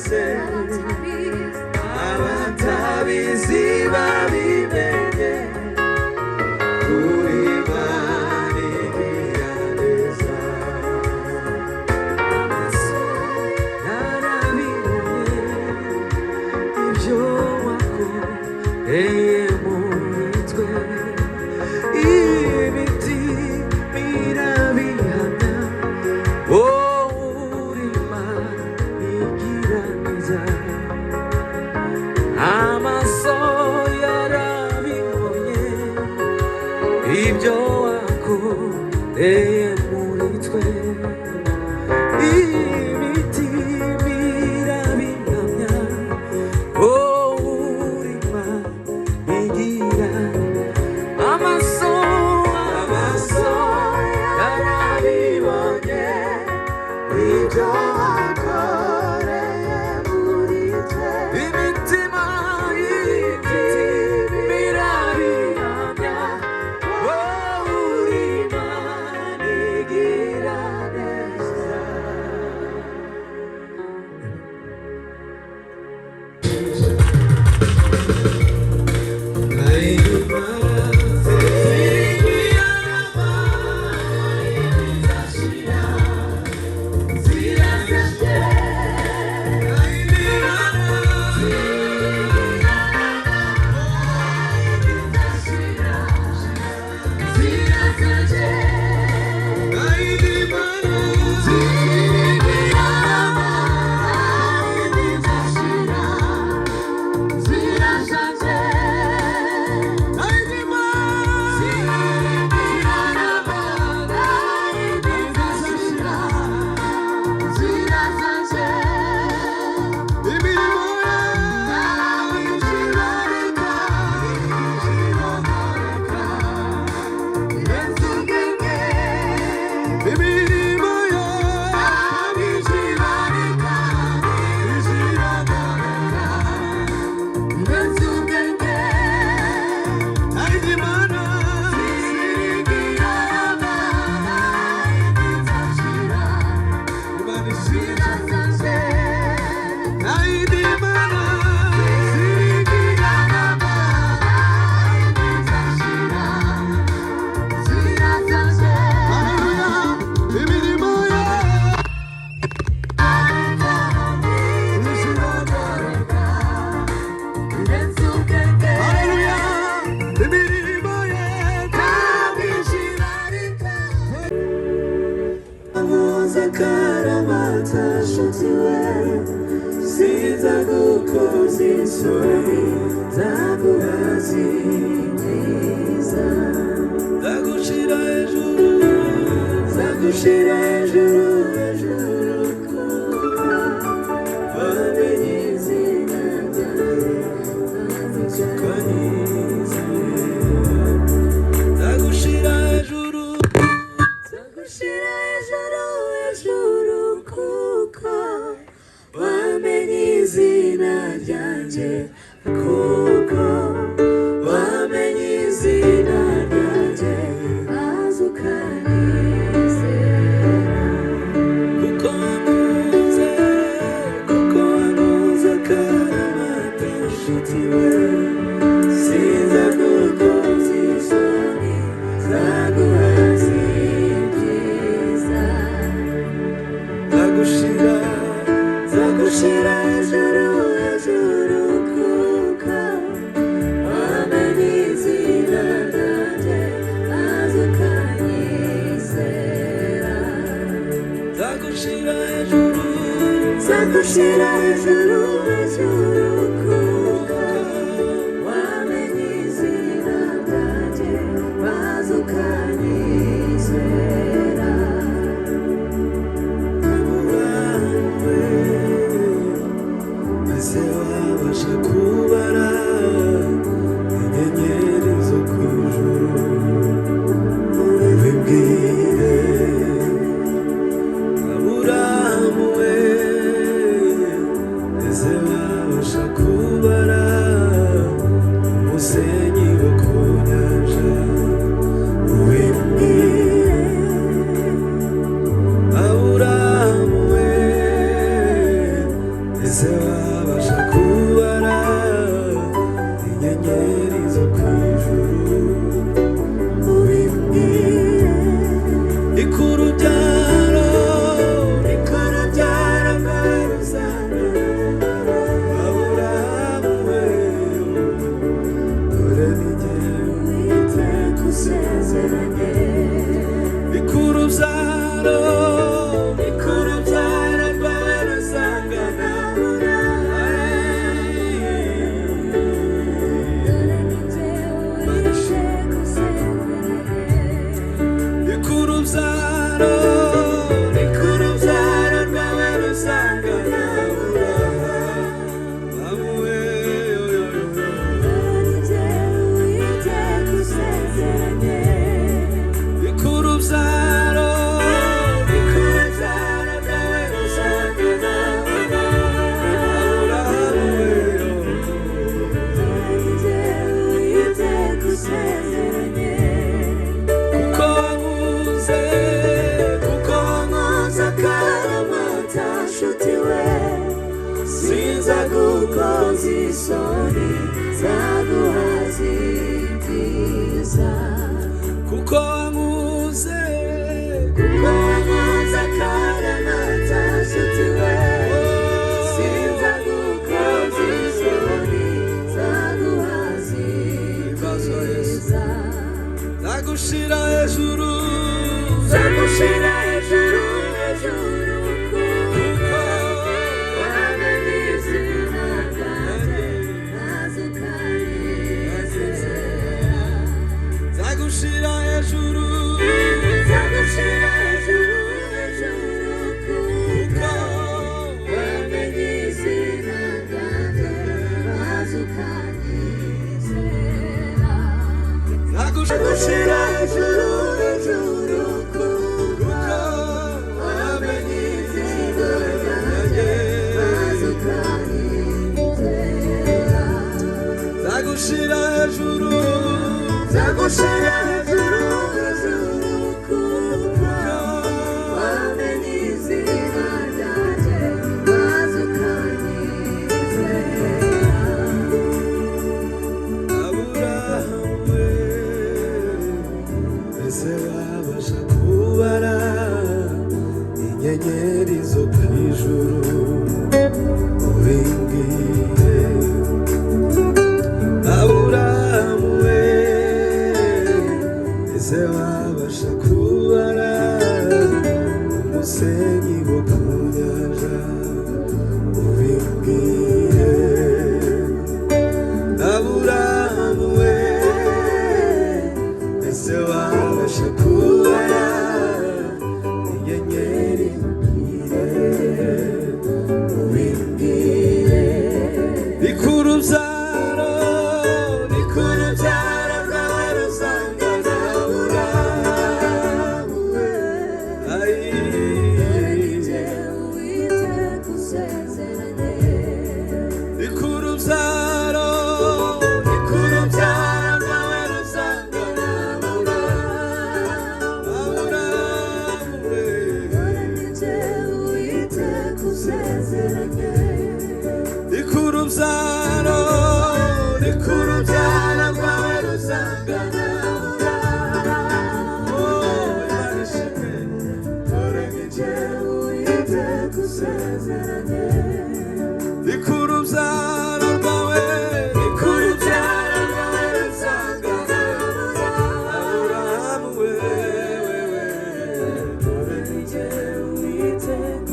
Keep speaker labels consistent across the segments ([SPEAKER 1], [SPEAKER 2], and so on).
[SPEAKER 1] bose abatabizi babimenye kuri Imana igira neza. Amaso yarabibonye ibyo wakoreye muri twe, ibiti birabihamya wowe Imana igira neza. Amaso yarabibonye ibyo wakoreye muri twe, ibiti birabihamya wowe Imana igira. Amaso yarabibonye ibyo wakoreye muri twe, imitima birabihamya wowe Imana igira neza. Zagushira hejuru hejuru kuko wamenye izina ryawe, zagushira hejuru hejuru kuko wamenye izina ryanjye, kuko wamenye izina ryanjye maze ukanyizera, kuko wamuze akaramata nshuti we, sinza gukoza isoni zaguhaza ibyiza. Zagushira hejuru hejuru kuko wamenye izina ryanjye maze ukanyizera, zagushira hejuru hejuru kuko wamenye izina ryanjye maze ukanyizera. Ese wabasha kubara inyenyeri zo ku ijuru? Ubibwire Aburahamu we, ese wabasha sinzagukoza isoni zaguhaza ibyiza kuko wankuze akaramata nshuti we sinzagukoza isoni zaguhaza ibyiza zagushira hejuru zagushira hejuru hejuru kuko wamenye izina ryanjye maze ukanezera zagushira hejuru zagushira hejuru hejuru kuko wamenye izina ryanjye maze ukanezera zagushira hejuru hejuru kuko wamenye izina ryanjye maze ukanezera zagushira hejuru zagushira hejuru hejuru kuko wamenye izina ryanjye maze ukanezera Aburahamu we ese wabasha kubara inyenyeri zo ku ijuru ubimbwiye Aburahamu we ese wabasha kubara umusenyi wo ku nyanja ubimbwiye Aburahamu we ese wabasha kubara inyenyeri ubimbwiye rikurubyaro rwawe ruzangana Aburahamu we ayiye Uwiteka usezeranye rikurubyaro rwawe ruzangana Aburahamu we Uwiteka usezeranye rikurubyaro rwawe ruzangana Uwiteka usezeranye rikurubyaro rwawe ruzangana Aburahamu we Uwiteka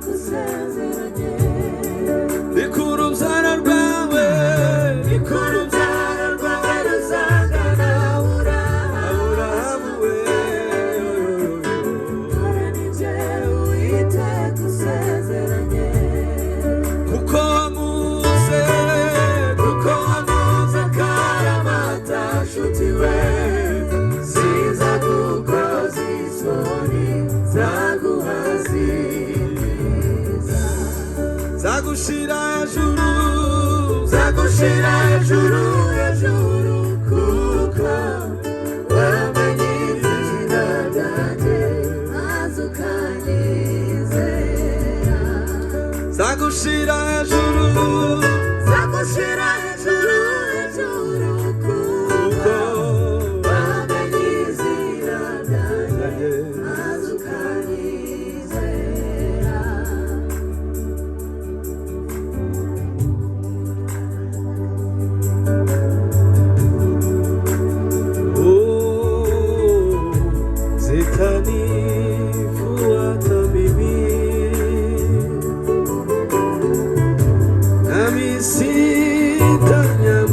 [SPEAKER 1] usezeranye rikurubyaro zagushira hejuru hejuru kuko wamenye izina ryanjye maze ukanezera zagushira hejuru hejuru kuko wamenye izina ryanjye maze ukanezera Zitanifuata mimi nami sitanyamaza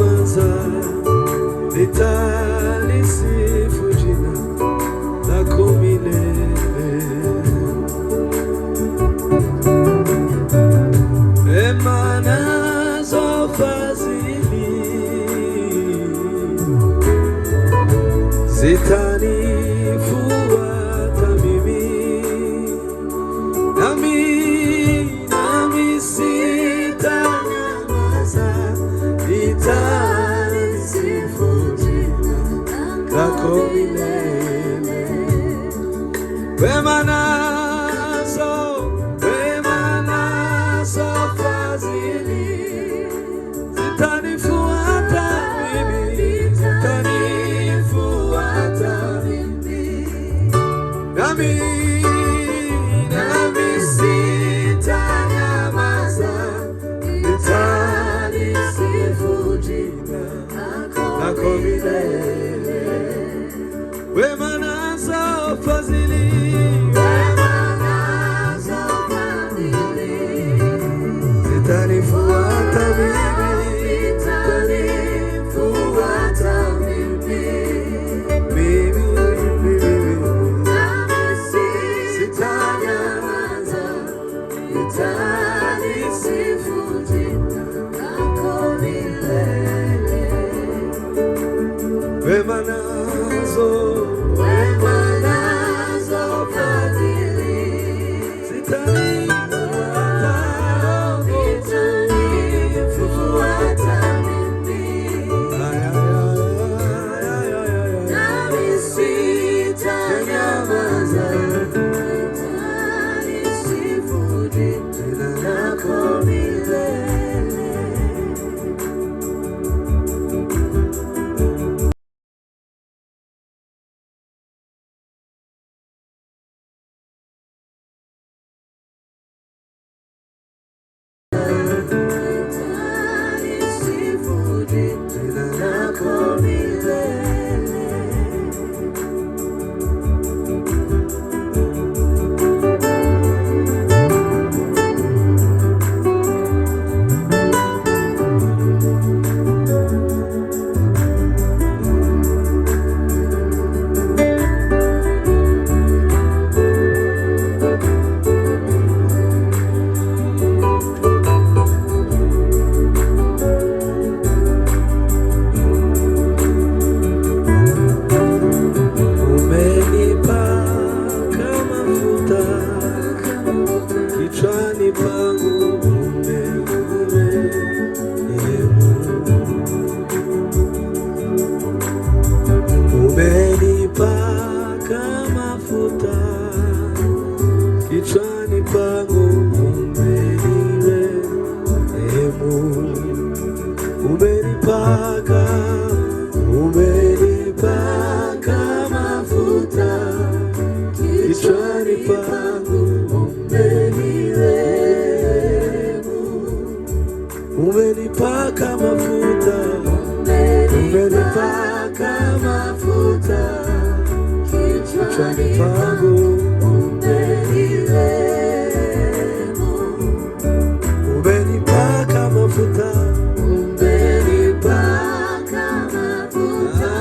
[SPEAKER 1] Umenipaka mafuta, umenipaka mafuta kichwani pangu, umenipaka mafuta, umenipaka mafuta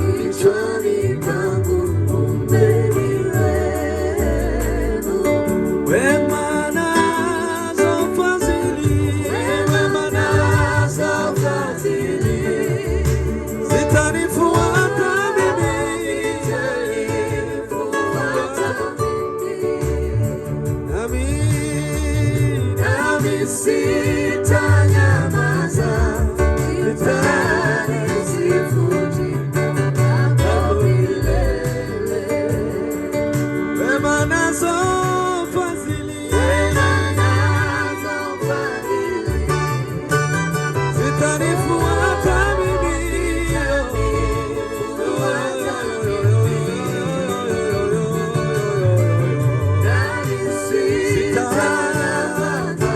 [SPEAKER 1] kichwani pangu, wema nazo fadhili, wema nazo fadhili zitanifuata mimi, nami sitanyamaza, nitalisifu jina lako milele. Wema nazo fadhili, wema nazo fadhili zitanifuata mimi, nami sitanyamaza,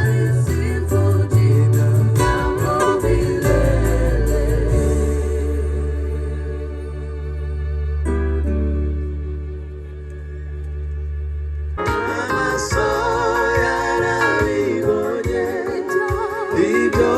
[SPEAKER 1] nitalisifu jina lako milele. Amaso yarabigonye ibyo